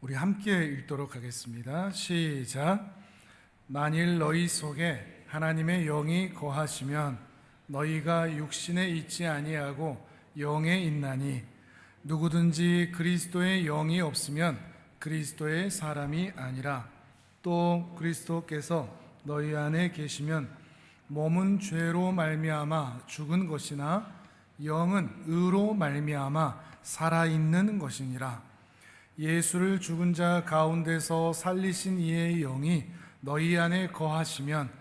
우리 함께 읽도록 하겠습니다. 시작. 만일 너희 속에 하나님의 영이 거하시면 너희가 육신에 있지 아니하고 영에 있나니 누구든지 그리스도의 영이 없으면 그리스도의 사람이 아니라. 또 그리스도께서 너희 안에 계시면 몸은 죄로 말미암아 죽은 것이나 영은 의로 말미암아 살아있는 것이니라. 예수를 죽은 자 가운데서 살리신 이의 영이 너희 안에 거하시면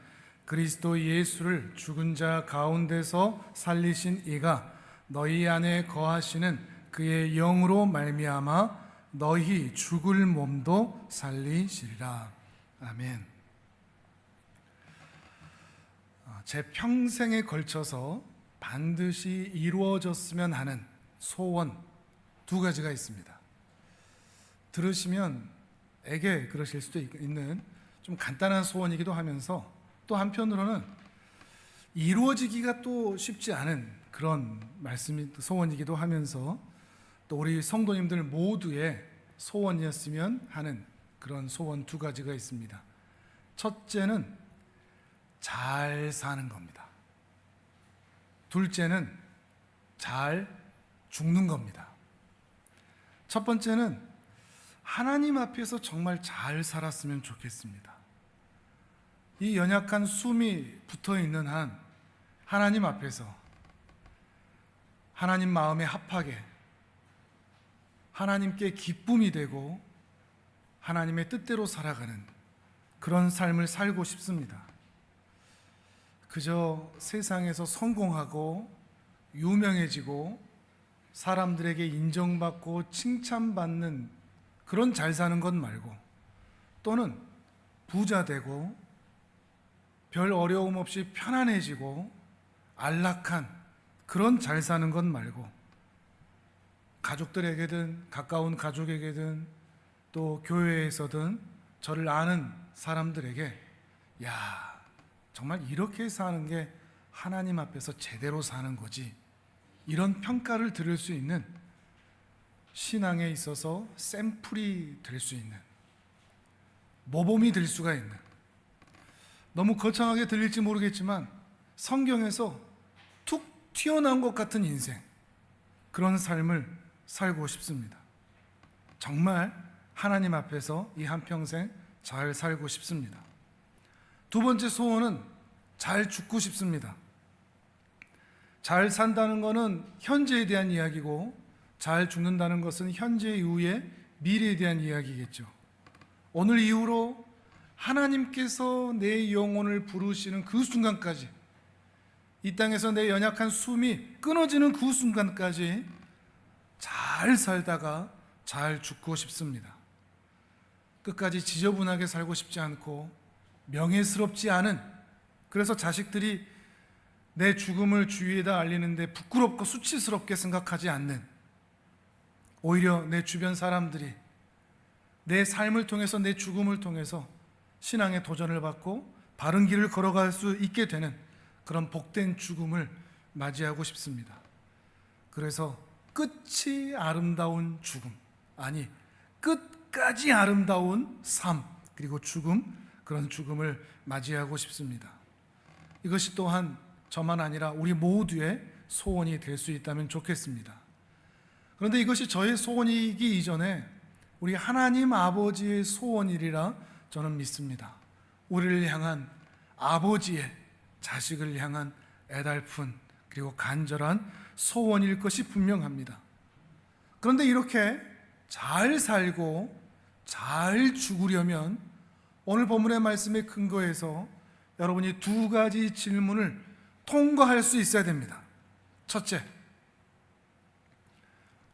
그리스도 예수를 죽은 자 가운데서 살리신 이가 너희 안에 거하시는 그의 영으로 말미암아 너희 죽을 몸도 살리시리라. 아멘. 제 평생에 걸쳐서 반드시 이루어졌으면 하는 소원 두 가지가 있습니다. 들으시면 애게 그러실 수도 있는 좀 간단한 소원이기도 하면서 또 한편으로는 이루어지기가 또 쉽지 않은 그런 소원이기도 하면서 또 우리 성도님들 모두의 소원이었으면 하는 그런 소원 두 가지가 있습니다. 첫째는 잘 사는 겁니다. 둘째는 잘 죽는 겁니다. 첫 번째는 하나님 앞에서 정말 잘 살았으면 좋겠습니다. 이 연약한 숨이 붙어 있는 한 하나님 앞에서 하나님 마음에 합하게 하나님께 기쁨이 되고 하나님의 뜻대로 살아가는 그런 삶을 살고 싶습니다. 그저 세상에서 성공하고 유명해지고 사람들에게 인정받고 칭찬받는 그런 잘 사는 것 말고, 또는 부자 되고 별 어려움 없이 편안해지고 안락한 그런 잘 사는 것 말고, 가족들에게든 가까운 가족에게든 또 교회에서든 저를 아는 사람들에게 야, 정말 이렇게 사는 게 하나님 앞에서 제대로 사는 거지, 이런 평가를 들을 수 있는, 신앙에 있어서 샘플이 될 수 있는, 모범이 될 수가 있는, 너무 거창하게 들릴지 모르겠지만 성경에서 툭 튀어나온 것 같은 인생, 그런 삶을 살고 싶습니다. 정말 하나님 앞에서 이 한평생 잘 살고 싶습니다. 두 번째 소원은 잘 죽고 싶습니다. 잘 산다는 것은 현재에 대한 이야기고, 잘 죽는다는 것은 현재 이후의 미래에 대한 이야기겠죠. 오늘 이후로 하나님께서 내 영혼을 부르시는 그 순간까지, 이 땅에서 내 연약한 숨이 끊어지는 그 순간까지 잘 살다가 잘 죽고 싶습니다. 끝까지 지저분하게 살고 싶지 않고 명예스럽지 않은, 그래서 자식들이 내 죽음을 주위에다 알리는데 부끄럽고 수치스럽게 생각하지 않는, 오히려 내 주변 사람들이 내 삶을 통해서, 내 죽음을 통해서 신앙의 도전을 받고 바른 길을 걸어갈 수 있게 되는 그런 복된 죽음을 맞이하고 싶습니다. 그래서 끝이 아름다운 죽음, 아니 끝까지 아름다운 삶, 그리고 죽음, 그런 죽음을 맞이하고 싶습니다. 이것이 또한 저만 아니라 우리 모두의 소원이 될 수 있다면 좋겠습니다. 그런데 이것이 저의 소원이기 이전에 우리 하나님 아버지의 소원이리라 저는 믿습니다. 우리를 향한 아버지의 자식을 향한 애달픈 그리고 간절한 소원일 것이 분명합니다. 그런데 이렇게 잘 살고 잘 죽으려면 오늘 본문의 말씀에 근거해서 여러분이 두 가지 질문을 통과할 수 있어야 됩니다. 첫째,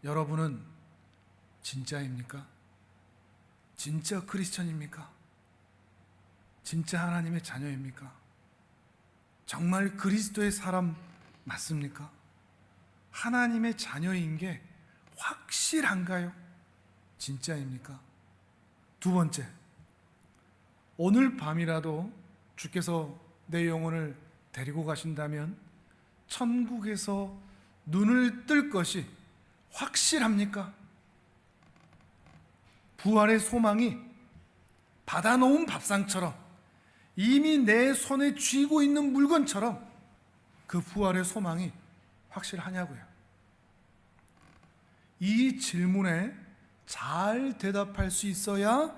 여러분은 진짜입니까? 진짜 크리스천입니까? 진짜 하나님의 자녀입니까? 정말 그리스도의 사람 맞습니까? 하나님의 자녀인 게 확실한가요? 진짜입니까? 두 번째, 오늘 밤이라도 주께서 내 영혼을 데리고 가신다면 천국에서 눈을 뜰 것이 확실합니까? 부활의 소망이 받아놓은 밥상처럼 이미 내 손에 쥐고 있는 물건처럼 그 부활의 소망이 확실하냐고요. 이 질문에 잘 대답할 수 있어야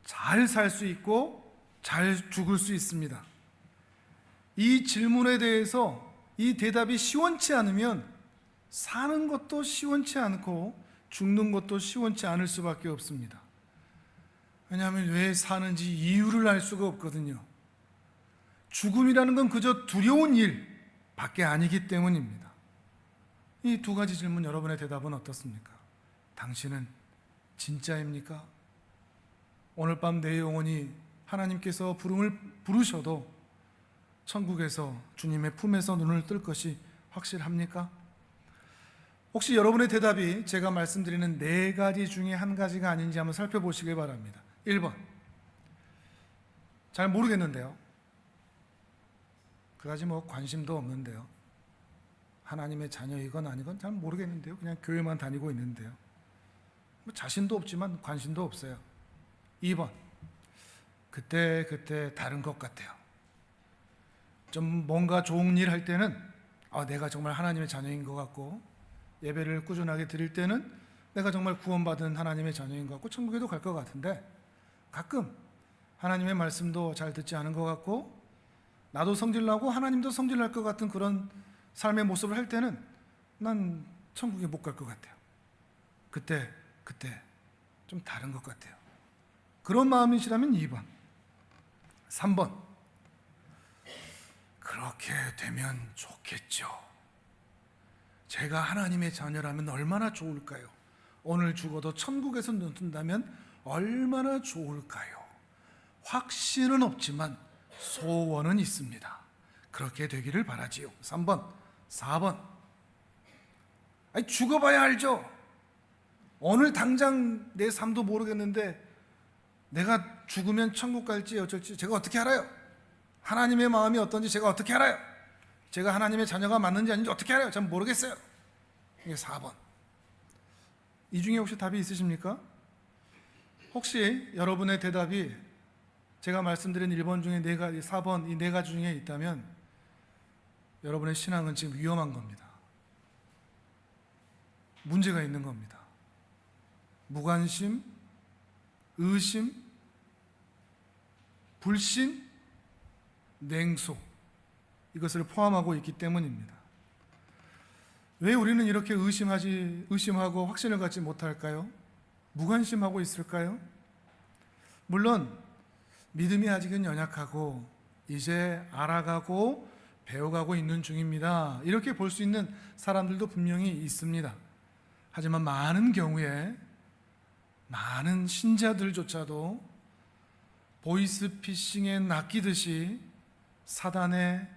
잘 살 수 있고 잘 죽을 수 있습니다. 이 질문에 대해서 이 대답이 시원치 않으면 사는 것도 시원치 않고 죽는 것도 시원치 않을 수밖에 없습니다. 왜냐하면 왜 사는지 이유를 알 수가 없거든요. 죽음이라는 건 그저 두려운 일 밖에 아니기 때문입니다. 이 두 가지 질문 여러분의 대답은 어떻습니까? 당신은 진짜입니까? 오늘 밤 내 영혼이 하나님께서 부름을 부르셔도 천국에서 주님의 품에서 눈을 뜰 것이 확실합니까? 혹시 여러분의 대답이 제가 말씀드리는 네 가지 중에 한 가지가 아닌지 한번 살펴보시길 바랍니다. 1번, 잘 모르겠는데요. 그다지 관심도 없는데요. 하나님의 자녀이건 아니건 잘 모르겠는데요. 그냥 교회만 다니고 있는데요. 자신도 없지만 관심도 없어요. 2번, 그때 다른 것 같아요. 좀 뭔가 좋은 일 할 때는 내가 정말 하나님의 자녀인 것 같고, 예배를 꾸준하게 드릴 때는 내가 정말 구원받은 하나님의 자녀인 것 같고 천국에도 갈 것 같은데, 가끔 하나님의 말씀도 잘 듣지 않은 것 같고 나도 성질나고 하나님도 성질날 것 같은 그런 삶의 모습을 할 때는 난 천국에 못 갈 것 같아요. 그때 좀 다른 것 같아요. 그런 마음이시라면 2번. 3번, 그렇게 되면 좋겠죠. 제가 하나님의 자녀라면 얼마나 좋을까요? 오늘 죽어도 천국에서 눈 뜬다면 얼마나 좋을까요? 확신은 없지만 소원은 있습니다. 그렇게 되기를 바라지요. 3번, 4번. 죽어봐야 알죠. 오늘 당장 내 삶도 모르겠는데 내가 죽으면 천국 갈지 어쩔지 제가 어떻게 알아요? 하나님의 마음이 어떤지 제가 어떻게 알아요? 제가 하나님의 자녀가 맞는지 아닌지 어떻게 알아요? 전 모르겠어요. 이게 4번. 이 중에 혹시 답이 있으십니까? 혹시 여러분의 대답이 제가 말씀드린 1번 중에 4가지, 4번 이 4가지 중에 있다면 여러분의 신앙은 지금 위험한 겁니다. 문제가 있는 겁니다. 무관심, 의심, 불신, 냉소, 이것을 포함하고 있기 때문입니다. 왜 우리는 이렇게 의심하고 확신을 갖지 못할까요? 무관심하고 있을까요? 물론 믿음이 아직은 연약하고 이제 알아가고 배워가고 있는 중입니다. 이렇게 볼 수 있는 사람들도 분명히 있습니다. 하지만 많은 경우에 많은 신자들조차도 보이스피싱에 낚이듯이 사단의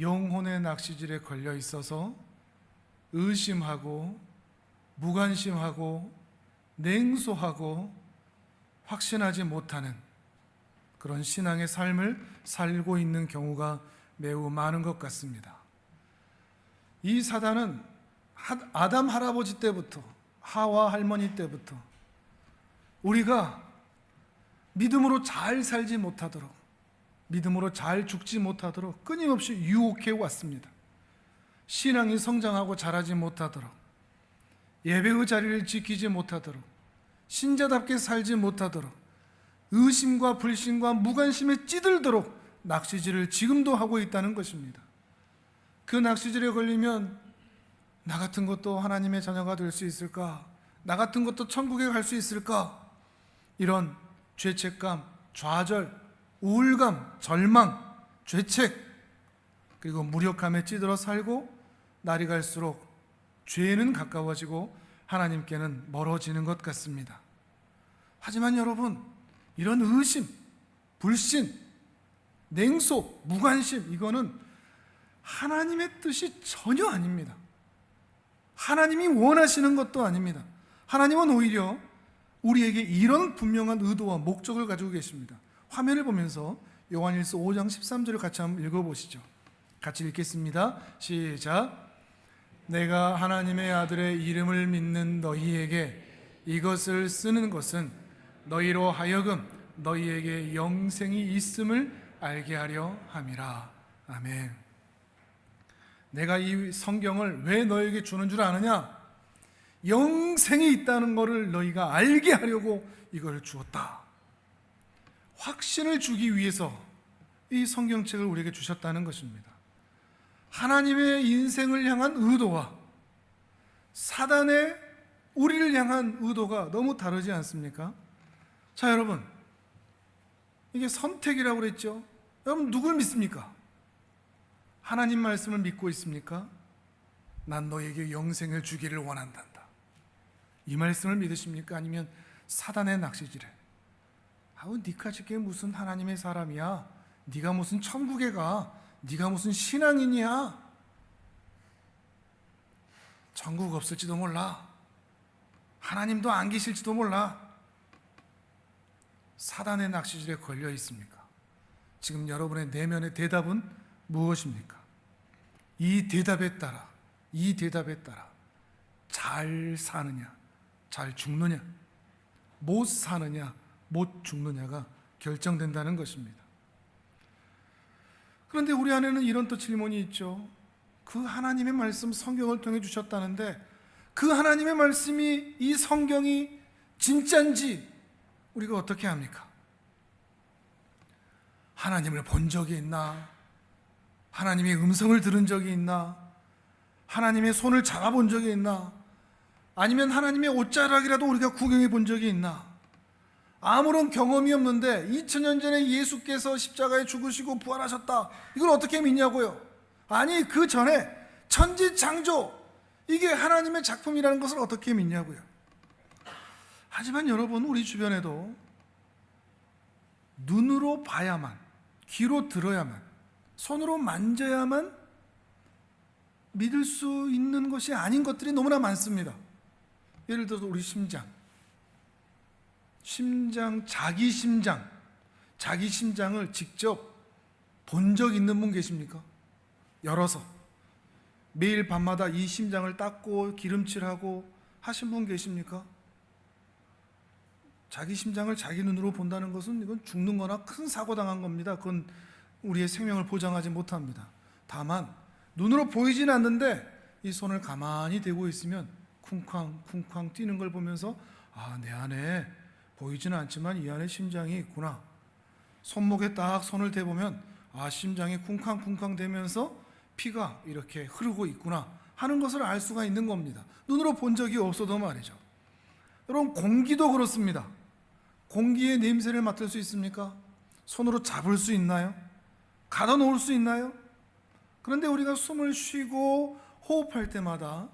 영혼의 낚시질에 걸려 있어서 의심하고 무관심하고 냉소하고 확신하지 못하는 그런 신앙의 삶을 살고 있는 경우가 매우 많은 것 같습니다. 이 사단은 아담 할아버지 때부터 하와 할머니 때부터 우리가 믿음으로 잘 살지 못하도록, 믿음으로 잘 죽지 못하도록 끊임없이 유혹해 왔습니다. 신앙이 성장하고 자라지 못하도록, 예배의 자리를 지키지 못하도록, 신자답게 살지 못하도록, 의심과 불신과 무관심에 찌들도록 낚시질을 지금도 하고 있다는 것입니다. 그 낚시질에 걸리면 나 같은 것도 하나님의 자녀가 될 수 있을까? 나 같은 것도 천국에 갈 수 있을까? 이런 죄책감, 좌절, 우울감, 절망, 죄책, 그리고 무력함에 찌들어 살고 날이 갈수록 죄는 가까워지고 하나님께는 멀어지는 것 같습니다. 하지만 여러분, 이런 의심, 불신, 냉소, 무관심, 이거는 하나님의 뜻이 전혀 아닙니다. 하나님이 원하시는 것도 아닙니다. 하나님은 오히려 우리에게 이런 분명한 의도와 목적을 가지고 계십니다. 화면을 보면서 요한일서 5장 13절을 같이 한번 읽어보시죠. 같이 읽겠습니다. 시작. 내가 하나님의 아들의 이름을 믿는 너희에게 이것을 쓰는 것은 너희로 하여금 너희에게 영생이 있음을 알게 하려 함이라. 아멘. 내가 이 성경을 왜 너에게 주는 줄 아느냐? 영생이 있다는 것을 너희가 알게 하려고 이걸 주었다. 확신을 주기 위해서 이 성경책을 우리에게 주셨다는 것입니다. 하나님의 인생을 향한 의도와 사단의 우리를 향한 의도가 너무 다르지 않습니까? 자, 여러분, 이게 선택이라고 그랬죠? 여러분, 누굴 믿습니까? 하나님 말씀을 믿고 있습니까? 난 너에게 영생을 주기를 원한단다. 이 말씀을 믿으십니까? 아니면 사단의 낚시질에 아우, 니까지 게 무슨 하나님의 사람이야? 네가 무슨 천국에 가? 네가 무슨 신앙인이야? 천국 없을지도 몰라. 하나님도 안 계실지도 몰라. 사단의 낚시질에 걸려 있습니까? 지금 여러분의 내면의 대답은 무엇입니까? 이 대답에 따라 잘 사느냐, 잘 죽느냐, 못 사느냐, 못 죽느냐가 결정된다는 것입니다. 그런데 우리 안에는 이런 또 질문이 있죠. 그 하나님의 말씀 성경을 통해 주셨다는데 그 하나님의 말씀이, 이 성경이 진짜인지 우리가 어떻게 합니까? 하나님을 본 적이 있나? 하나님의 음성을 들은 적이 있나? 하나님의 손을 잡아본 적이 있나? 아니면 하나님의 옷자락이라도 우리가 구경해 본 적이 있나? 아무런 경험이 없는데 2000년 전에 예수께서 십자가에 죽으시고 부활하셨다, 이걸 어떻게 믿냐고요? 아니, 그 전에 천지창조, 이게 하나님의 작품이라는 것을 어떻게 믿냐고요? 하지만 여러분, 우리 주변에도 눈으로 봐야만, 귀로 들어야만, 손으로 만져야만 믿을 수 있는 것이 아닌 것들이 너무나 많습니다. 예를 들어서 우리 심장, 자기 심장을 직접 본 적 있는 분 계십니까? 열어서 매일 밤마다 이 심장을 닦고 기름칠하고 하신 분 계십니까? 자기 심장을 자기 눈으로 본다는 것은 이건 죽는 거나 큰 사고 당한 겁니다. 그건 우리의 생명을 보장하지 못합니다. 다만 눈으로 보이지는 않는데 이 손을 가만히 대고 있으면 쿵쾅쿵쾅 뛰는 걸 보면서 아, 내 안에 보이지는 않지만 이 안에 심장이 있구나. 손목에 딱 손을 대보면 아, 심장이 쿵쾅쿵쾅 대면서 피가 이렇게 흐르고 있구나 하는 것을 알 수가 있는 겁니다. 눈으로 본 적이 없어도 말이죠. 여러분, 공기도 그렇습니다. 공기의 냄새를 맡을 수 있습니까? 손으로 잡을 수 있나요? 가둬 놓을 수 있나요? 그런데 우리가 숨을 쉬고 호흡할 때마다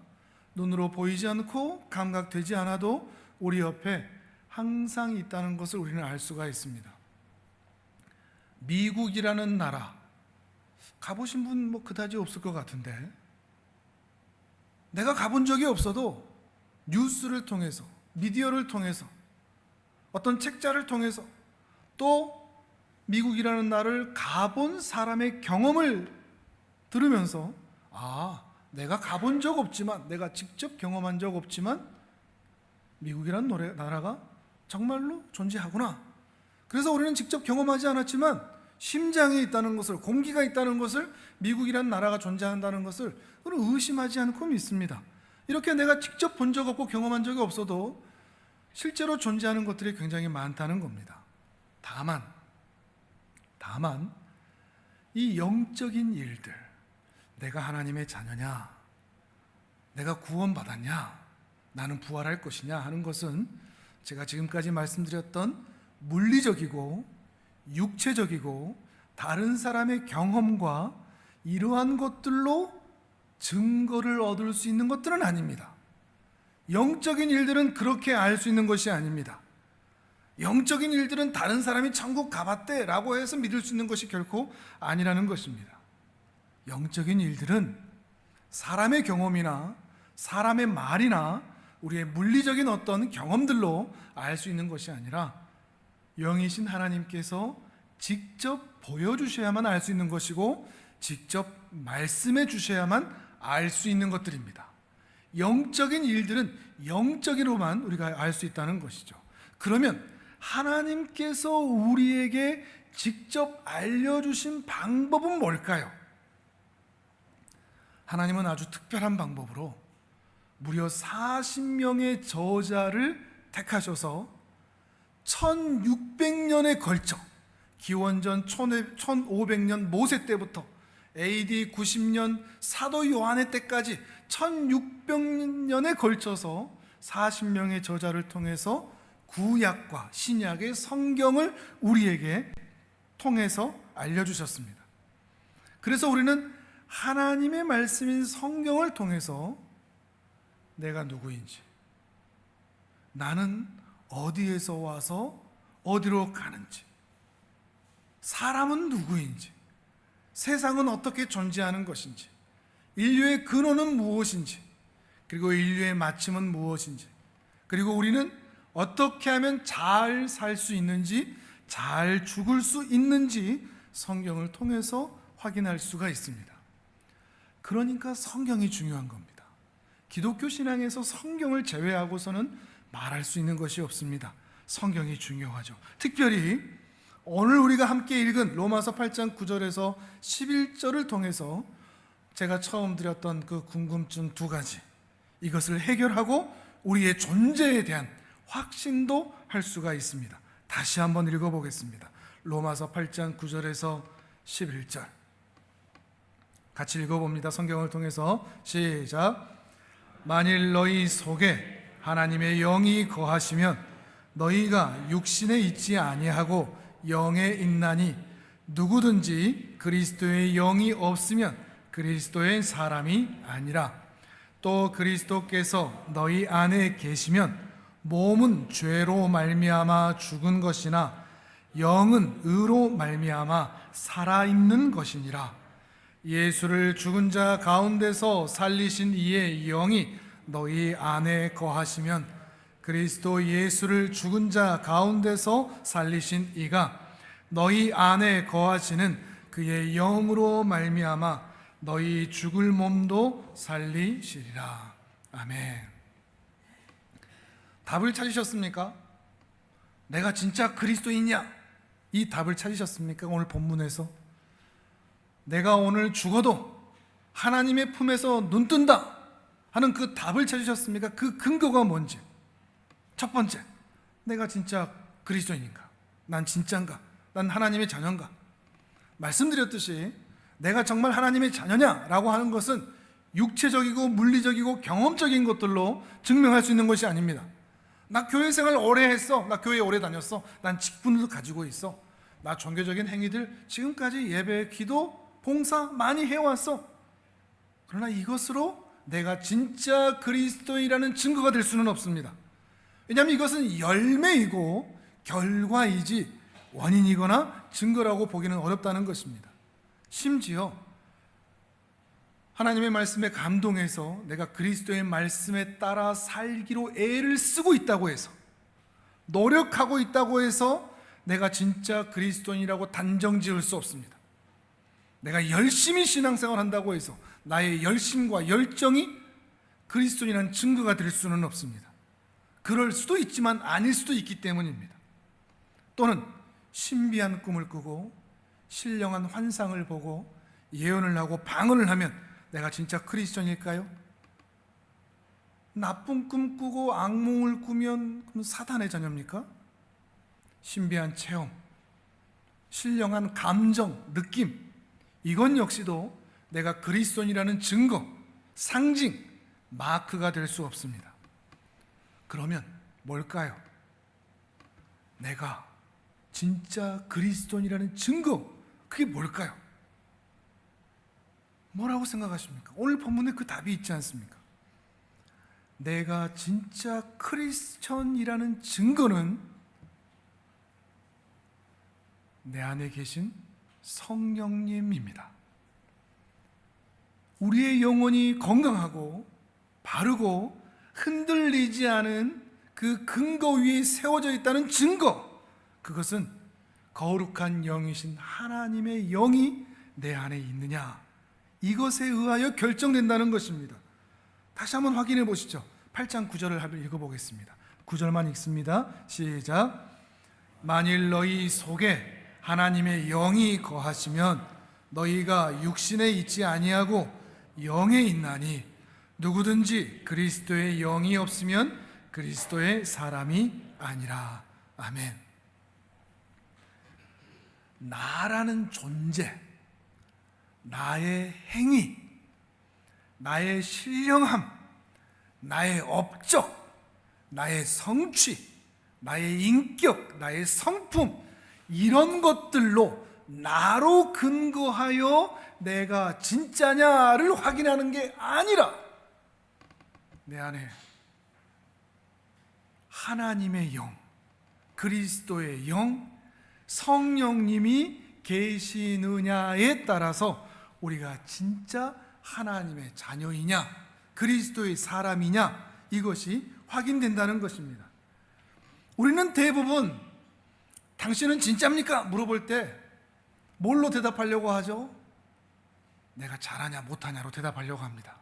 눈으로 보이지 않고 감각되지 않아도 우리 옆에 항상 있다는 것을 우리는 알 수가 있습니다. 미국이라는 나라, 가보신 분 뭐 그다지 없을 것 같은데, 내가 가본 적이 없어도 뉴스를 통해서, 미디어를 통해서, 어떤 책자를 통해서, 또 미국이라는 나라를 가본 사람의 경험을 들으면서 아, 내가 가본 적 없지만, 내가 직접 경험한 적 없지만 미국이라는 나라가 정말로 존재하구나. 그래서 우리는 직접 경험하지 않았지만 심장에 있다는 것을, 공기가 있다는 것을, 미국이라는 나라가 존재한다는 것을 우리는 의심하지 않고 믿습니다. 이렇게 내가 직접 본 적 없고 경험한 적이 없어도 실제로 존재하는 것들이 굉장히 많다는 겁니다. 다만 이 영적인 일들, 내가 하나님의 자녀냐, 내가 구원받았냐, 나는 부활할 것이냐 하는 것은 제가 지금까지 말씀드렸던 물리적이고 육체적이고 다른 사람의 경험과 이러한 것들로 증거를 얻을 수 있는 것들은 아닙니다. 영적인 일들은 그렇게 알 수 있는 것이 아닙니다. 영적인 일들은 다른 사람이 천국 가봤대 라고 해서 믿을 수 있는 것이 결코 아니라는 것입니다. 영적인 일들은 사람의 경험이나 사람의 말이나 우리의 물리적인 어떤 경험들로 알 수 있는 것이 아니라 영이신 하나님께서 직접 보여주셔야만 알 수 있는 것이고 직접 말씀해 주셔야만 알 수 있는 것들입니다. 영적인 일들은 영적으로만 우리가 알 수 있다는 것이죠. 그러면 하나님께서 우리에게 직접 알려주신 방법은 뭘까요? 하나님은 아주 특별한 방법으로 무려 40명의 저자를 택하셔서 1600년에 걸쳐 기원전 1500년 모세 때부터 AD 90년 사도 요한의 때까지 1600년에 걸쳐서 40명의 저자를 통해서 구약과 신약의 성경을 우리에게 통해서 알려주셨습니다. 그래서 우리는 하나님의 말씀인 성경을 통해서 내가 누구인지, 나는 어디에서 와서 어디로 가는지, 사람은 누구인지, 세상은 어떻게 존재하는 것인지, 인류의 근원은 무엇인지, 그리고 인류의 마침은 무엇인지, 그리고 우리는 어떻게 하면 잘 살 수 있는지, 잘 죽을 수 있는지 성경을 통해서 확인할 수가 있습니다. 그러니까 성경이 중요한 겁니다. 기독교 신앙에서 성경을 제외하고서는 말할 수 있는 것이 없습니다. 성경이 중요하죠. 특별히 오늘 우리가 함께 읽은 로마서 8장 9절에서 11절을 통해서 제가 처음 드렸던 그 궁금증 두 가지, 이것을 해결하고 우리의 존재에 대한 확신도 할 수가 있습니다. 다시 한번 읽어보겠습니다. 로마서 8장 9절에서 11절 같이 읽어봅니다. 성경을 통해서 시작. 만일 너희 속에 하나님의 영이 거하시면 너희가 육신에 있지 아니하고 영에 있나니 누구든지 그리스도의 영이 없으면 그리스도의 사람이 아니라. 또 그리스도께서 너희 안에 계시면 몸은 죄로 말미암아 죽은 것이나 영은 의로 말미암아 살아있는 것이니라. 예수를 죽은 자 가운데서 살리신 이의 영이 너희 안에 거하시면 그리스도 예수를 죽은 자 가운데서 살리신 이가 너희 안에 거하시는 그의 영으로 말미암아 너희 죽을 몸도 살리시리라. 아멘. 답을 찾으셨습니까? 내가 진짜 그리스도이냐? 이 답을 찾으셨습니까? 오늘 본문에서 내가 오늘 죽어도 하나님의 품에서 눈뜬다 하는 그 답을 찾으셨습니까? 그 근거가 뭔지. 첫 번째, 내가 진짜 그리스도인인가? 난 진짜인가? 난 하나님의 자녀인가? 말씀드렸듯이 내가 정말 하나님의 자녀냐라고 하는 것은 육체적이고 물리적이고 경험적인 것들로 증명할 수 있는 것이 아닙니다. 나 교회 생활 오래 했어. 나 교회 오래 다녔어. 난 직분도 가지고 있어. 나 종교적인 행위들 지금까지 예배, 기도, 봉사 많이 해왔어. 그러나 이것으로 내가 진짜 그리스도인이라는 증거가 될 수는 없습니다. 왜냐하면 이것은 열매이고 결과이지 원인이거나 증거라고 보기는 어렵다는 것입니다. 심지어 하나님의 말씀에 감동해서 내가 그리스도의 말씀에 따라 살기로 애를 쓰고 있다고 해서, 노력하고 있다고 해서 내가 진짜 그리스도인이라고 단정 지을 수 없습니다. 내가 열심히 신앙생활 한다고 해서 나의 열심과 열정이 그리스도인이라는 증거가 될 수는 없습니다. 그럴 수도 있지만 아닐 수도 있기 때문입니다. 또는 신비한 꿈을 꾸고 신령한 환상을 보고 예언을 하고 방언을 하면 내가 진짜 크리스천일까요? 나쁜 꿈 꾸고 악몽을 꾸면 그럼 사단의 자녀입니까? 신비한 체험, 신령한 감정, 느낌, 이건 역시도 내가 그리스도인이라는 증거, 상징, 마크가 될 수 없습니다. 그러면 뭘까요? 내가 진짜 그리스도인이라는 증거, 그게 뭘까요? 뭐라고 생각하십니까? 오늘 본문에 그 답이 있지 않습니까? 내가 진짜 크리스천이라는 증거는 내 안에 계신 성령님입니다. 우리의 영혼이 건강하고 바르고 흔들리지 않은 그 근거 위에 세워져 있다는 증거, 그것은 거룩한 영이신 하나님의 영이 내 안에 있느냐, 이것에 의하여 결정된다는 것입니다. 다시 한번 확인해 보시죠. 8장 9절을 한번 읽어보겠습니다. 9절만 읽습니다. 시작. 만일 너희 속에 하나님의 영이 거하시면 너희가 육신에 있지 아니하고 영에 있나니 누구든지 그리스도의 영이 없으면 그리스도의 사람이 아니라. 아멘. 나라는 존재, 나의 행위, 나의 신령함, 나의 업적, 나의 성취, 나의 인격, 나의 성품, 이런 것들로 나로 근거하여 내가 진짜냐를 확인하는 게 아니라 내 안에 하나님의 영, 그리스도의 영, 성령님이 계시느냐에 따라서 우리가 진짜 하나님의 자녀이냐, 그리스도의 사람이냐, 이것이 확인된다는 것입니다. 우리는 대부분 당신은 진짜입니까? 물어볼 때 뭘로 대답하려고 하죠? 내가 잘하냐 못하냐로 대답하려고 합니다.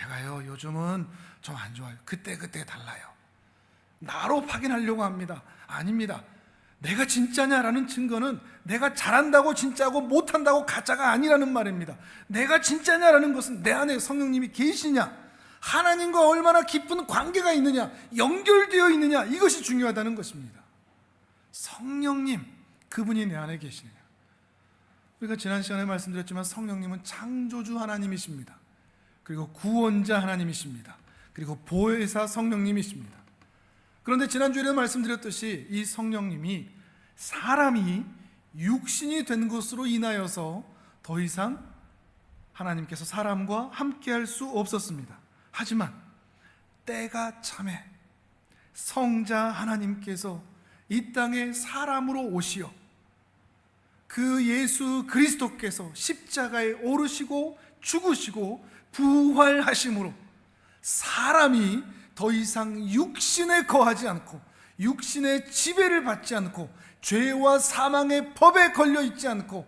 내가요 요즘은 좀 안 좋아요. 그때 달라요. 나로 확인하려고 합니다. 아닙니다. 내가 진짜냐라는 증거는 내가 잘한다고 진짜고 못한다고 가짜가 아니라는 말입니다. 내가 진짜냐라는 것은 내 안에 성령님이 계시냐, 하나님과 얼마나 깊은 관계가 있느냐, 연결되어 있느냐, 이것이 중요하다는 것입니다. 성령님, 그분이 내 안에 계시느냐. 우리가 지난 시간에 말씀드렸지만 성령님은 창조주 하나님이십니다. 그리고 구원자 하나님이십니다. 그리고 보혜사 성령님이십니다. 그런데 지난주에도 말씀드렸듯이 이 성령님이 사람이 육신이 된 것으로 인하여서 더 이상 하나님께서 사람과 함께할 수 없었습니다. 하지만 때가 참에 성자 하나님께서 이 땅에 사람으로 오시어 그 예수 그리스도께서 십자가에 오르시고 죽으시고 부활하심으로 사람이 더 이상 육신에 거하지 않고 육신의 지배를 받지 않고 죄와 사망의 법에 걸려 있지 않고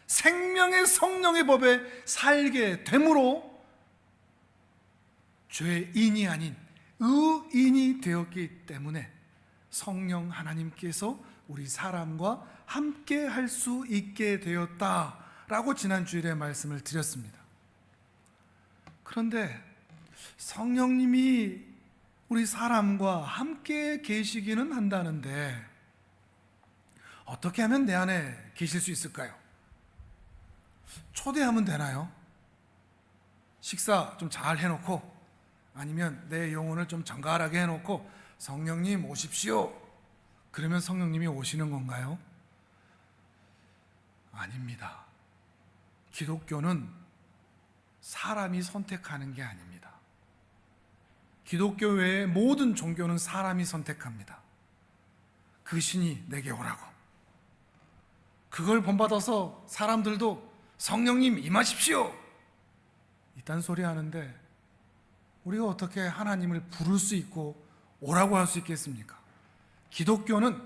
생명의 성령의 법에 살게 되므로 죄인이 아닌 의인이 되었기 때문에 성령 하나님께서 우리 사람과 함께 할 수 있게 되었다라고 지난주일에 말씀을 드렸습니다. 그런데 성령님이 우리 사람과 함께 계시기는 한다는데 어떻게 하면 내 안에 계실 수 있을까요? 초대하면 되나요? 식사 좀 잘 해놓고 아니면 내 영혼을 좀 정갈하게 해놓고 성령님 오십시오. 그러면 성령님이 오시는 건가요? 아닙니다. 기독교는 사람이 선택하는 게 아닙니다. 기독교 외의 모든 종교는 사람이 선택합니다. 그 신이 내게 오라고. 그걸 본받아서 사람들도 성령님 임하십시오 이딴 소리 하는데 우리가 어떻게 하나님을 부를 수 있고 오라고 할 수 있겠습니까? 기독교는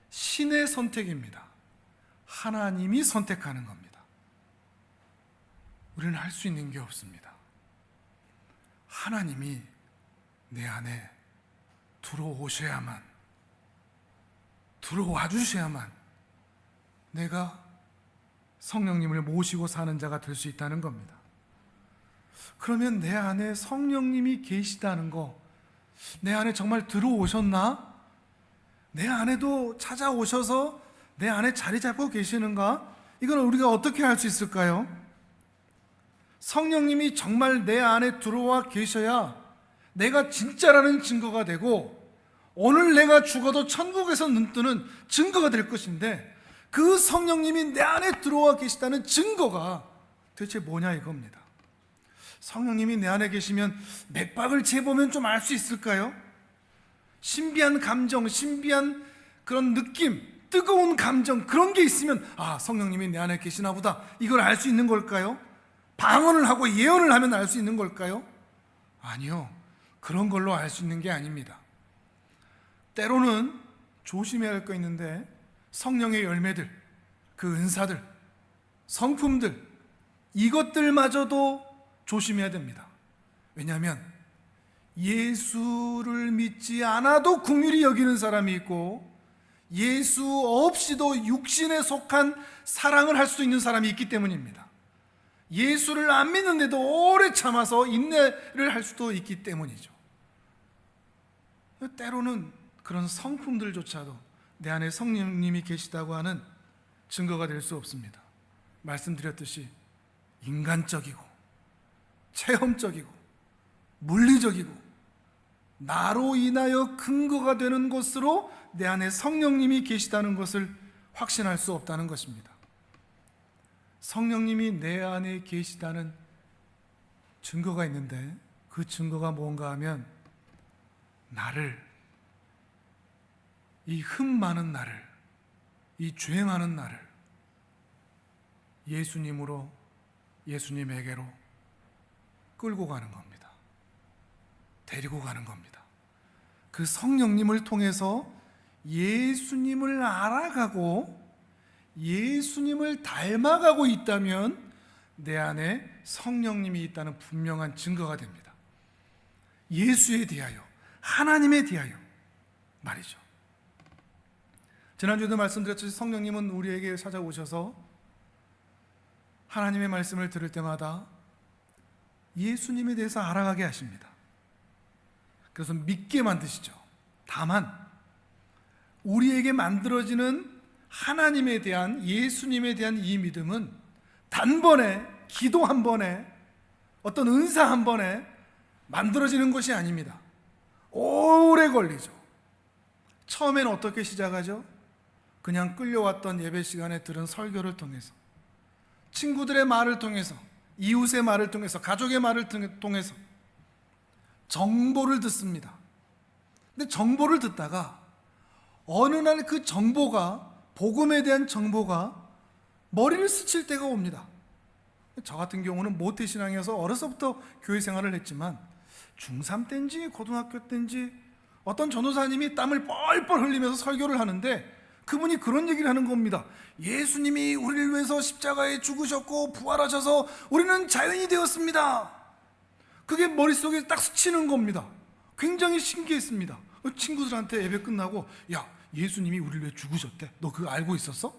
신의 선택입니다. 하나님이 선택하는 겁니다. 우리는 할 수 있는 게 없습니다. 하나님이 내 안에 들어와 주셔야만 내가 성령님을 모시고 사는 자가 될 수 있다는 겁니다. 그러면 내 안에 성령님이 계시다는 거, 내 안에 정말 들어오셨나? 내 안에도 찾아오셔서 내 안에 자리 잡고 계시는가? 이건 우리가 어떻게 할 수 있을까요? 성령님이 정말 내 안에 들어와 계셔야 내가 진짜라는 증거가 되고 오늘 내가 죽어도 천국에서 눈뜨는 증거가 될 것인데 그 성령님이 내 안에 들어와 계시다는 증거가 도대체 뭐냐 이겁니다. 성령님이 내 안에 계시면 맥박을 재보면 좀 알 수 있을까요? 신비한 감정, 신비한 그런 느낌, 뜨거운 감정, 그런 게 있으면 성령님이 내 안에 계시나 보다, 이걸 알 수 있는 걸까요? 방언을 하고 예언을 하면 알 수 있는 걸까요? 아니요, 그런 걸로 알 수 있는 게 아닙니다. 때로는 조심해야 할 거 있는데 성령의 열매들, 그 은사들, 성품들, 이것들마저도 조심해야 됩니다. 왜냐하면 예수를 믿지 않아도 긍휼히 여기는 사람이 있고 예수 없이도 육신에 속한 사랑을 할 수 있는 사람이 있기 때문입니다. 예수를 안 믿는데도 오래 참아서 인내를 할 수도 있기 때문이죠. 때로는 그런 성품들조차도 내 안에 성령님이 계시다고 하는 증거가 될 수 없습니다. 말씀드렸듯이 인간적이고 체험적이고 물리적이고 나로 인하여 근거가 되는 것으로 내 안에 성령님이 계시다는 것을 확신할 수 없다는 것입니다. 성령님이 내 안에 계시다는 증거가 있는데 그 증거가 뭔가 하면 나를, 이 흠 많은 나를, 이 죄 많은 나를 예수님으로, 예수님에게로 끌고 가는 겁니다. 데리고 가는 겁니다. 그 성령님을 통해서 예수님을 알아가고 예수님을 닮아가고 있다면 내 안에 성령님이 있다는 분명한 증거가 됩니다. 예수에 대하여, 하나님에 대하여 말이죠. 지난주에도 말씀드렸듯이 성령님은 우리에게 찾아오셔서 하나님의 말씀을 들을 때마다 예수님에 대해서 알아가게 하십니다. 그래서 믿게 만드시죠. 다만 우리에게 만들어지는 하나님에 대한, 예수님에 대한 이 믿음은 단번에, 기도 한 번에, 어떤 은사 한 번에 만들어지는 것이 아닙니다. 오래 걸리죠. 처음에는 어떻게 시작하죠? 그냥 끌려왔던 예배 시간에 들은 설교를 통해서, 친구들의 말을 통해서, 이웃의 말을 통해서, 가족의 말을 통해서 정보를 듣습니다. 근데 정보를 듣다가 어느 날 그 정보가, 복음에 대한 정보가 머리를 스칠 때가 옵니다. 저 같은 경우는 모태신앙이어서 어려서부터 교회 생활을 했지만 중3 때인지 고등학교 때인지 어떤 전도사님이 땀을 뻘뻘 흘리면서 설교를 하는데 그분이 그런 얘기를 하는 겁니다. 예수님이 우리를 위해서 십자가에 죽으셨고 부활하셔서 우리는 자연이 되었습니다. 그게 머릿속에 딱 스치는 겁니다. 굉장히 신기했습니다. 친구들한테 예배 끝나고, 야, 예수님이 우리를 위해 죽으셨대. 너 그거 알고 있었어?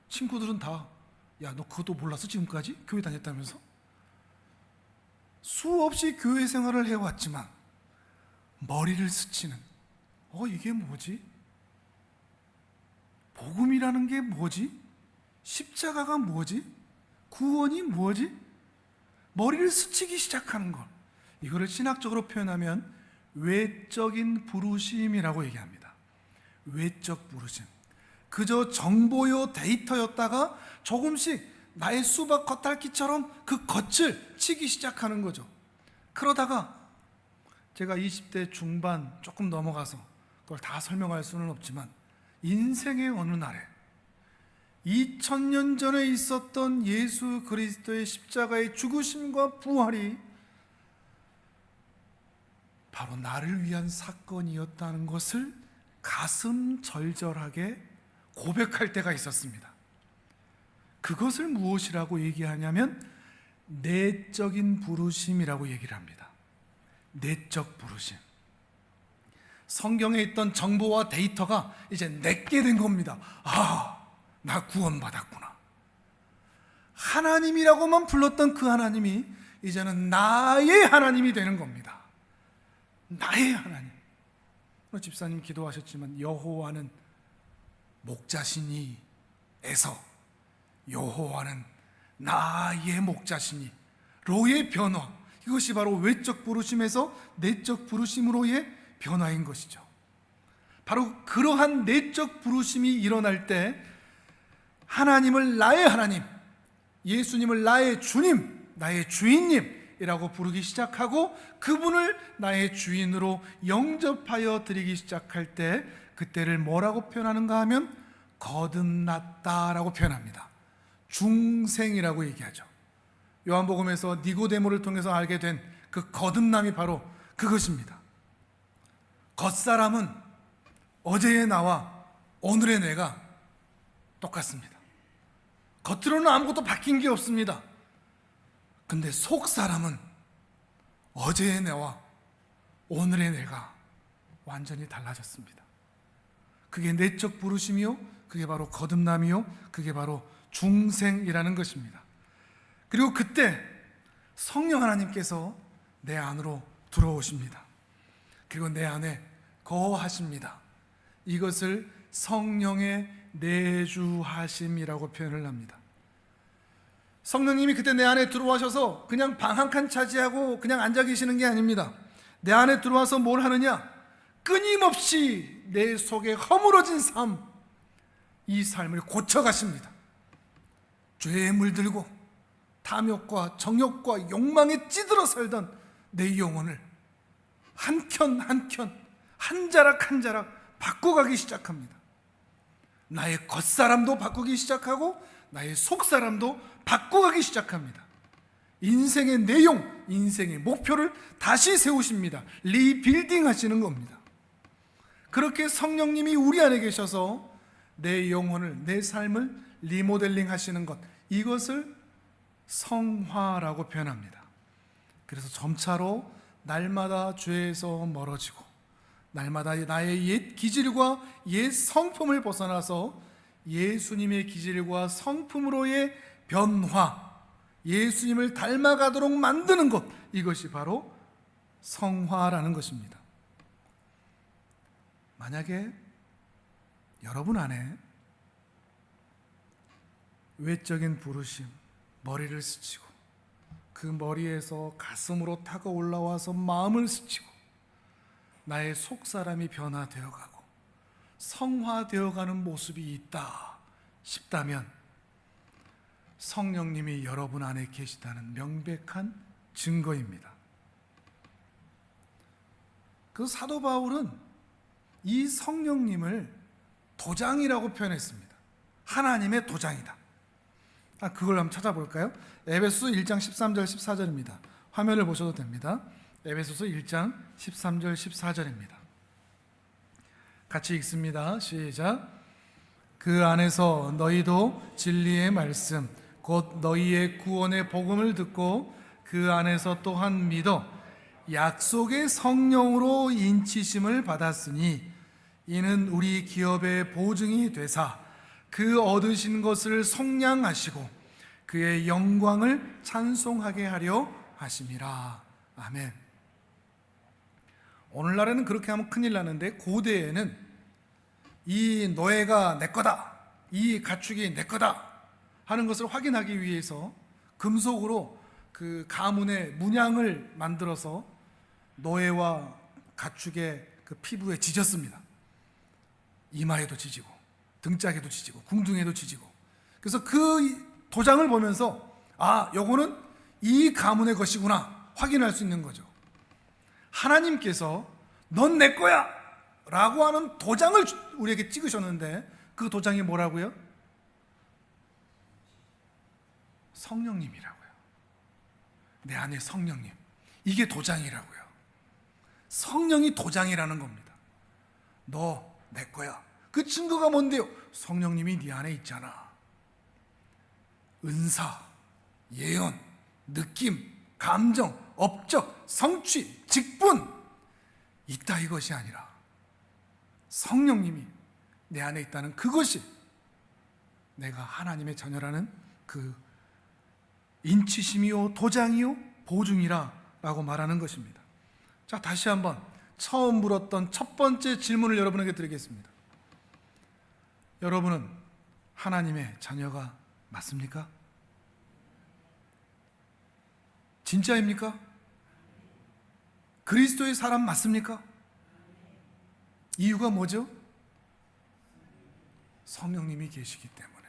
친구들은 다, 야, 너 그것도 몰랐어 지금까지? 교회 다녔다면서? 수없이 교회 생활을 해왔지만 머리를 스치는, 이게 뭐지? 복음이라는 게 뭐지? 십자가가 뭐지? 구원이 뭐지? 머리를 스치기 시작하는 것, 이거를 신학적으로 표현하면 외적인 부르심이라고 얘기합니다. 외적 부르심. 그저 정보요, 데이터였다가 조금씩 나의 수박 겉핥기처럼 그 겉을 치기 시작하는 거죠. 그러다가 제가 20대 중반 조금 넘어가서 그걸 다 설명할 수는 없지만 인생의 어느 날에 2000년 전에 있었던 예수 그리스도의 십자가의 죽으심과 부활이 바로 나를 위한 사건이었다는 것을 가슴 절절하게 고백할 때가 있었습니다. 그것을 무엇이라고 얘기하냐면 내적인 부르심이라고 얘기를 합니다. 내적 부르심. 성경에 있던 정보와 데이터가 이제 내게 된 겁니다. 나 구원받았구나. 하나님이라고만 불렀던 그 하나님이 이제는 나의 하나님이 되는 겁니다. 나의 하나님. 집사님 기도하셨지만 여호와는 목자시니 에서 여호와는 나의 목자시니 로의 변화, 이것이 바로 외적 부르심에서 내적 부르심으로의 변화인 것이죠. 바로 그러한 내적 부르심이 일어날 때 하나님을 나의 하나님, 예수님을 나의 주님, 나의 주인님이라고 부르기 시작하고 그분을 나의 주인으로 영접하여 드리기 시작할 때 그때를 뭐라고 표현하는가 하면 거듭났다라고 표현합니다. 중생이라고 얘기하죠. 요한복음에서 니고데모를 통해서 알게 된 그 거듭남이 바로 그것입니다. 겉사람은 어제의 나와 오늘의 내가 똑같습니다. 겉으로는 아무것도 바뀐 게 없습니다. 근데 속사람은 어제의 내와 오늘의 내가 완전히 달라졌습니다. 그게 내적 부르심이요, 그게 바로 거듭남이요, 그게 바로 중생이라는 것입니다. 그리고 그때 성령 하나님께서 내 안으로 들어오십니다. 그리고 내 안에 거하십니다. 이것을 성령의 내주하심이라고 표현을 합니다. 성령님이 그때 내 안에 들어와셔서 그냥 방 한 칸 차지하고 그냥 앉아 계시는 게 아닙니다. 내 안에 들어와서 뭘 하느냐? 끊임없이 내 속에 허물어진 삶, 이 삶을 고쳐가십니다. 죄에 물들고 탐욕과 정욕과 욕망에 찌들어 살던 내 영혼을 한 켠 한 켠, 한 자락 한 자락 바꿔가기 시작합니다. 나의 겉사람도 바꾸기 시작하고 나의 속사람도 바꿔가기 시작합니다. 인생의 내용, 인생의 목표를 다시 세우십니다. 리빌딩 하시는 겁니다. 그렇게 성령님이 우리 안에 계셔서 내 영혼을, 내 삶을 리모델링 하시는 것, 이것을 성화라고 표현합니다. 그래서 점차로 날마다 죄에서 멀어지고 날마다 나의 옛 기질과 옛 성품을 벗어나서 예수님의 기질과 성품으로의 변화, 예수님을 닮아가도록 만드는 것, 이것이 바로 성화라는 것입니다. 만약에 여러분 안에 외적인 부르심, 머리를 스치고 그 머리에서 가슴으로 타고 올라와서 마음을 스치고 나의 속사람이 변화되어 가고 성화되어 가는 모습이 있다 싶다면 성령님이 여러분 안에 계시다는 명백한 증거입니다. 그 사도 바울은 이 성령님을 도장이라고 표현했습니다. 하나님의 도장이다. 그걸 한번 찾아볼까요? 에베소서 1장 13절 14절입니다. 화면을 보셔도 됩니다. 에베소서 1장 13절 14절입니다. 같이 읽습니다. 시작. 그 안에서 너희도 진리의 말씀 곧 너희의 구원의 복음을 듣고 그 안에서 또한 믿어 약속의 성령으로 인치심을 받았으니 이는 우리 기업의 보증이 되사 그 얻으신 것을 속량하시고 그의 영광을 찬송하게 하려 하심이라. 아멘. 오늘날에는 그렇게 하면 큰일 나는데 고대에는 이 노예가 내 거다, 이 가축이 내 거다 하는 것을 확인하기 위해서 금속으로 그 가문의 문양을 만들어서 노예와 가축의 그 피부에 지졌습니다. 이마에도 지지고 등짝에도 지지고 궁둥이에도 지지고. 그래서 그 도장을 보면서 요거는 이 가문의 것이구나 확인할 수 있는 거죠. 하나님께서 넌 내 거야 라고 하는 도장을 우리에게 찍으셨는데 그 도장이 뭐라고요? 성령님이라고요. 내 안에 성령님, 이게 도장이라고요. 성령이 도장이라는 겁니다. 너 내 거야. 그 증거가 뭔데요? 성령님이 네 안에 있잖아. 은사, 예언, 느낌, 감정, 업적, 성취, 직분 있다, 이것이 아니라 성령님이 내 안에 있다는 그것이 내가 하나님의 자녀라는 그 인치심이요 도장이요 보증이라 라고 말하는 것입니다. 자, 다시 한번 처음 물었던 첫 번째 질문을 여러분에게 드리겠습니다. 여러분은 하나님의 자녀가 맞습니까? 진짜입니까? 그리스도의 사람 맞습니까? 이유가 뭐죠? 성령님이 계시기 때문에.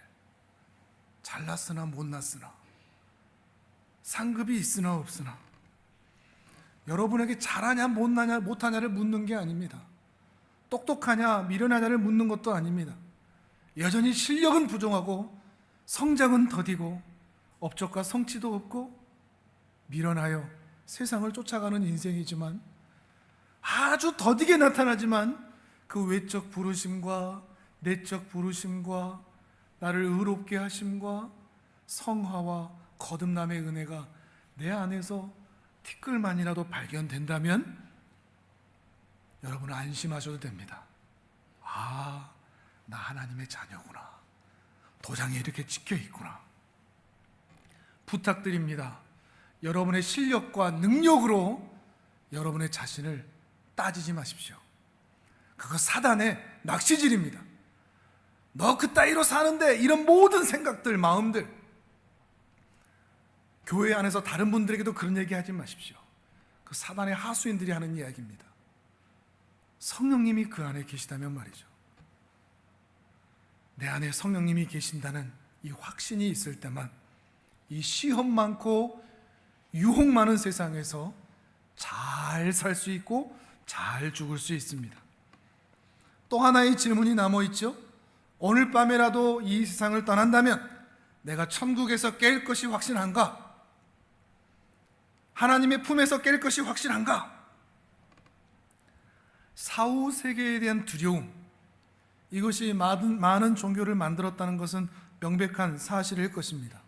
잘났으나 못났으나 상급이 있으나 없으나 여러분에게 잘하냐 못하냐를 묻는 게 아닙니다. 똑똑하냐 미련하냐를 묻는 것도 아닙니다. 여전히 실력은 부족하고 성장은 더디고 업적과 성취도 없고 미련하여 세상을 쫓아가는 인생이지만 아주 더디게 나타나지만 그 외적 부르심과 내적 부르심과 나를 의롭게 하심과 성화와 거듭남의 은혜가 내 안에서 티끌만이라도 발견된다면 여러분은 안심하셔도 됩니다. 아, 나 하나님의 자녀구나. 도장에 이렇게 찍혀 있구나. 부탁드립니다. 여러분의 실력과 능력으로 여러분의 자신을 따지지 마십시오. 그거 사단의 낚시질입니다. 너 그따위로 사는데, 이런 모든 생각들, 마음들, 교회 안에서 다른 분들에게도 그런 얘기 하지 마십시오. 그 사단의 하수인들이 하는 이야기입니다. 성령님이 그 안에 계시다면 말이죠. 내 안에 성령님이 계신다는 이 확신이 있을 때만 이 시험 많고 유혹 많은 세상에서 잘 살 수 있고 잘 죽을 수 있습니다. 또 하나의 질문이 남아있죠. 오늘 밤에라도 이 세상을 떠난다면 내가 천국에서 깰 것이 확신한가? 하나님의 품에서 깰 것이 확신한가? 사후 세계에 대한 두려움, 이것이 많은 종교를 만들었다는 것은 명백한 사실일 것입니다.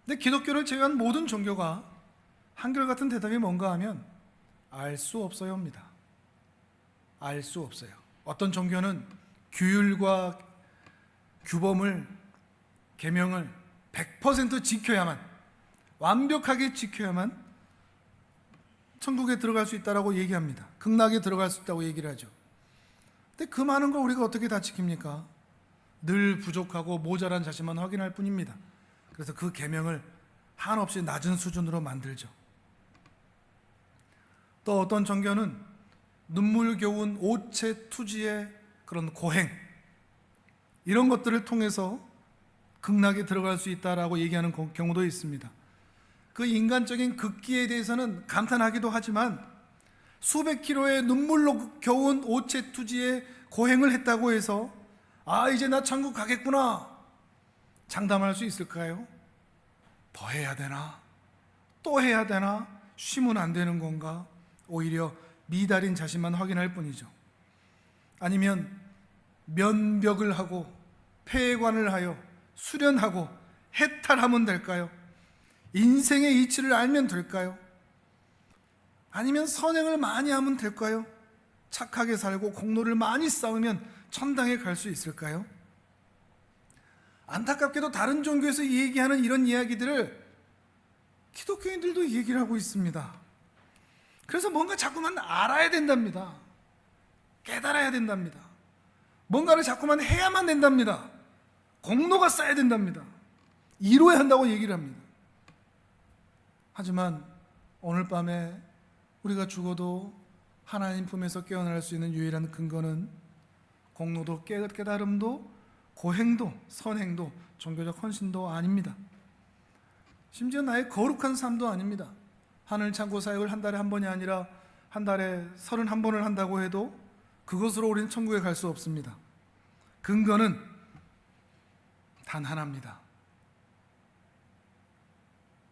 근데 기독교를 제외한 모든 종교가 한결같은 대답이 뭔가 하면 알 수 없어요입니다. 알 수 없어요. 어떤 종교는 규율과 규범을, 계명을 100% 지켜야만, 완벽하게 지켜야만 천국에 들어갈 수 있다고 얘기합니다. 극락에 들어갈 수 있다고 얘기를 하죠. 근데 그 많은 걸 우리가 어떻게 다 지킵니까? 늘 부족하고 모자란 자신만 확인할 뿐입니다. 그래서 그 계명을 한없이 낮은 수준으로 만들죠. 또 어떤 종교는 눈물겨운 오체 투지의 그런 고행, 이런 것들을 통해서 극락에 들어갈 수 있다라고 얘기하는 경우도 있습니다. 그 인간적인 극기에 대해서는 감탄하기도 하지만 수백 킬로의 눈물로 겨운 오체 투지의 고행을 했다고 해서 아, 이제 나 천국 가겠구나 장담할 수 있을까요? 더 해야 되나? 또 해야 되나? 쉬면 안 되는 건가? 오히려 미달인 자신만 확인할 뿐이죠. 아니면 면벽을 하고 폐관을 하여 수련하고 해탈하면 될까요? 인생의 이치를 알면 될까요? 아니면 선행을 많이 하면 될까요? 착하게 살고 공로를 많이 쌓으면 천당에 갈 수 있을까요? 안타깝게도 다른 종교에서 얘기하는 이런 이야기들을 기독교인들도 얘기를 하고 있습니다. 그래서 뭔가 자꾸만 알아야 된답니다. 깨달아야 된답니다. 뭔가를 자꾸만 해야만 된답니다. 공로가 쌓여야 된답니다. 이루어야 한다고 얘기를 합니다. 하지만 오늘 밤에 우리가 죽어도 하나님 품에서 깨어날 수 있는 유일한 근거는 공로도 깨달음도 고행도 선행도 종교적 헌신도 아닙니다. 심지어 나의 거룩한 삶도 아닙니다. 하늘 창고 사역을 한 달에 한 번이 아니라 한 달에 31번을 한다고 해도 그것으로 우리는 천국에 갈 수 없습니다. 근거는 단 하나입니다.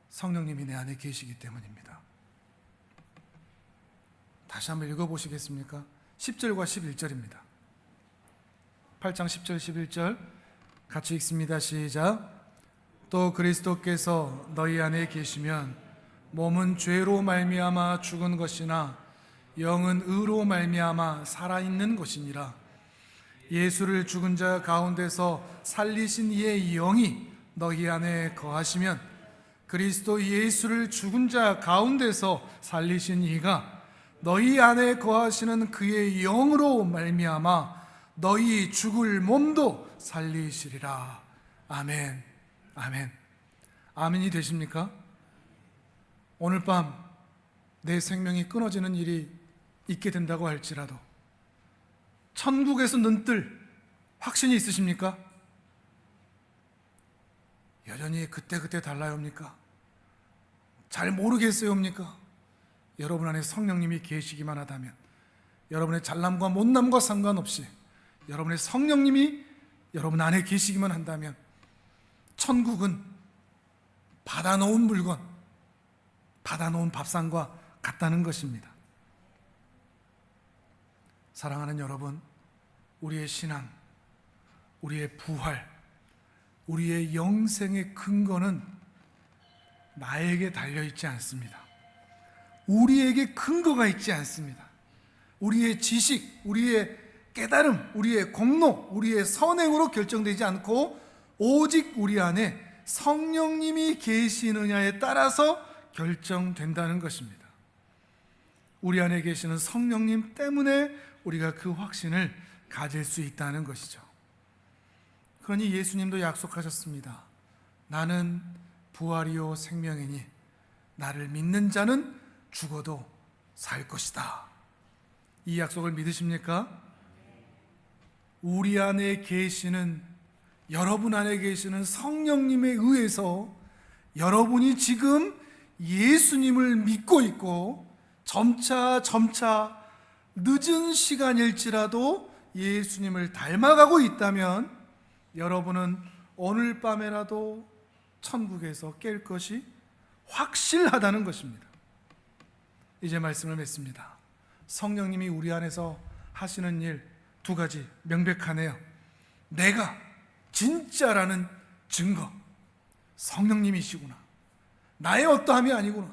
성령님이 내 안에 계시기 때문입니다. 다시 한번 읽어보시겠습니까? 10절과 11절입니다. 8장 10절 11절 같이 읽습니다. 시작. 또 그리스도께서 너희 안에 계시면 몸은 죄로 말미암아 죽은 것이나 영은 의로 말미암아 살아있는 것이니라. 예수를 죽은 자 가운데서 살리신 이의 영이 너희 안에 거하시면 그리스도 예수를 죽은 자 가운데서 살리신 이가 너희 안에 거하시는 그의 영으로 말미암아 너희 죽을 몸도 살리시리라. 아멘. 아멘. 아멘이 되십니까? 오늘 밤 내 생명이 끊어지는 일이 있게 된다고 할지라도 천국에서 눈뜰 확신이 있으십니까? 여전히 그때그때 달라요입니까? 잘 모르겠어요입니까? 여러분 안에 성령님이 계시기만 하다면, 여러분의 잘남과 못남과 상관없이 여러분의 성령님이 여러분 안에 계시기만 한다면 천국은 받아놓은 물건, 받아놓은 밥상과 같다는 것입니다. 사랑하는 여러분, 우리의 신앙, 우리의 부활, 우리의 영생의 근거는 나에게 달려있지 않습니다. 우리에게 근거가 있지 않습니다. 우리의 지식, 우리의 깨달음, 우리의 공로, 우리의 선행으로 결정되지 않고 오직 우리 안에 성령님이 계시느냐에 따라서 결정된다는 것입니다. 우리 안에 계시는 성령님 때문에 우리가 그 확신을 가질 수 있다는 것이죠. 그러니 예수님도 약속하셨습니다. 나는 부활이요 생명이니 나를 믿는 자는 죽어도 살 것이다. 이 약속을 믿으십니까? 우리 안에 계시는, 여러분 안에 계시는 성령님에 의해서 여러분이 지금 예수님을 믿고 있고 점차 늦은 시간일지라도 예수님을 닮아가고 있다면 여러분은 오늘 밤에라도 천국에서 깰 것이 확실하다는 것입니다. 이제 말씀을 맺습니다. 성령님이 우리 안에서 하시는 일 두 가지 명백하네요. 내가 진짜라는 증거, 성령님이시구나. 나의 어떠함이 아니구나.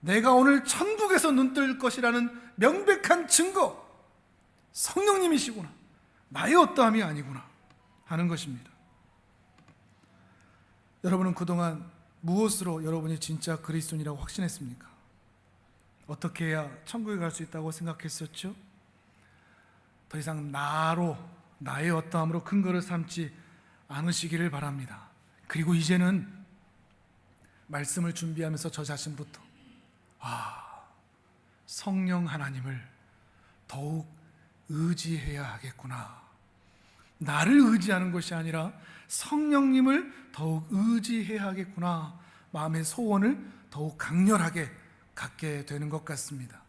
내가 오늘 천국에서 눈뜰 것이라는 명백한 증거, 성령님이시구나. 나의 어떠함이 아니구나 하는 것입니다. 여러분은 그동안 무엇으로 여러분이 진짜 그리스도인이라고 확신했습니까? 어떻게 해야 천국에 갈 수 있다고 생각했었죠? 더 이상 나의 어떠함으로 근거를 삼지 않으시기를 바랍니다. 그리고 이제는 말씀을 준비하면서 저 자신부터 성령 하나님을 더욱 의지해야 하겠구나. 나를 의지하는 것이 아니라 성령님을 더욱 의지해야 하겠구나. 마음의 소원을 더욱 강렬하게 갖게 되는 것 같습니다.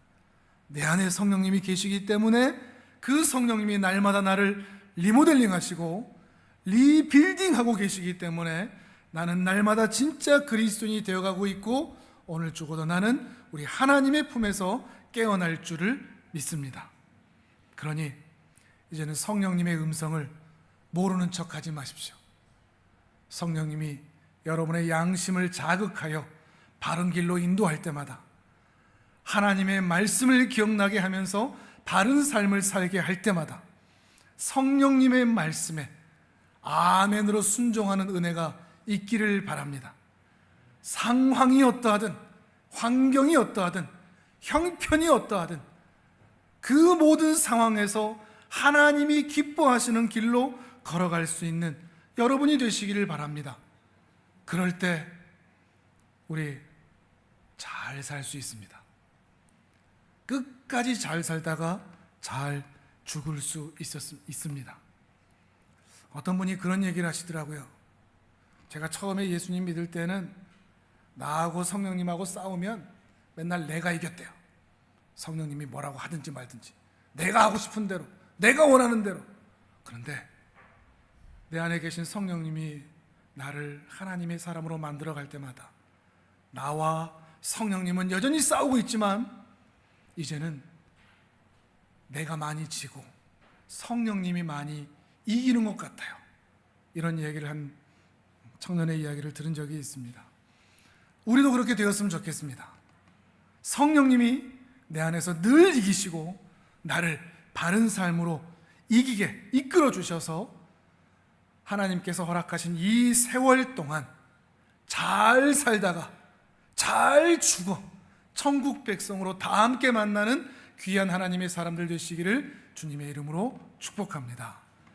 내 안에 성령님이 계시기 때문에 그 성령님이 날마다 나를 리모델링 하시고 리빌딩하고 계시기 때문에 나는 날마다 진짜 그리스도인이 되어가고 있고 오늘 죽어도 나는 우리 하나님의 품에서 깨어날 줄을 믿습니다. 그러니 이제는 성령님의 음성을 모르는 척하지 마십시오. 성령님이 여러분의 양심을 자극하여 바른 길로 인도할 때마다 하나님의 말씀을 기억나게 하면서 바른 삶을 살게 할 때마다 성령님의 말씀에 아멘으로 순종하는 은혜가 있기를 바랍니다. 상황이 어떠하든 환경이 어떠하든 형편이 어떠하든 그 모든 상황에서 하나님이 기뻐하시는 길로 걸어갈 수 있는 여러분이 되시기를 바랍니다. 그럴 때 우리 잘 살 수 있습니다. 끝까지 잘 살다가 잘 죽을 수 있습니다. 어떤 분이 그런 얘기를 하시더라고요. 제가 처음에 예수님 믿을 때는 나하고 성령님하고 싸우면 맨날 내가 이겼대요. 성령님이 뭐라고 하든지 말든지 내가 하고 싶은 대로, 내가 원하는 대로. 그런데 내 안에 계신 성령님이 나를 하나님의 사람으로 만들어갈 때마다 나와 성령님은 여전히 싸우고 있지만 이제는 내가 많이 지고 성령님이 많이 이기는 것 같아요. 이런 이야기를 한 청년의 이야기를 들은 적이 있습니다. 우리도 그렇게 되었으면 좋겠습니다. 성령님이 내 안에서 늘 이기시고 나를 바른 삶으로 이기게 이끌어 주셔서 하나님께서 허락하신 이 세월 동안 잘 살다가 잘 죽어 천국 백성으로 다 함께 만나는 귀한 하나님의 사람들 되시기를 주님의 이름으로 축복합니다.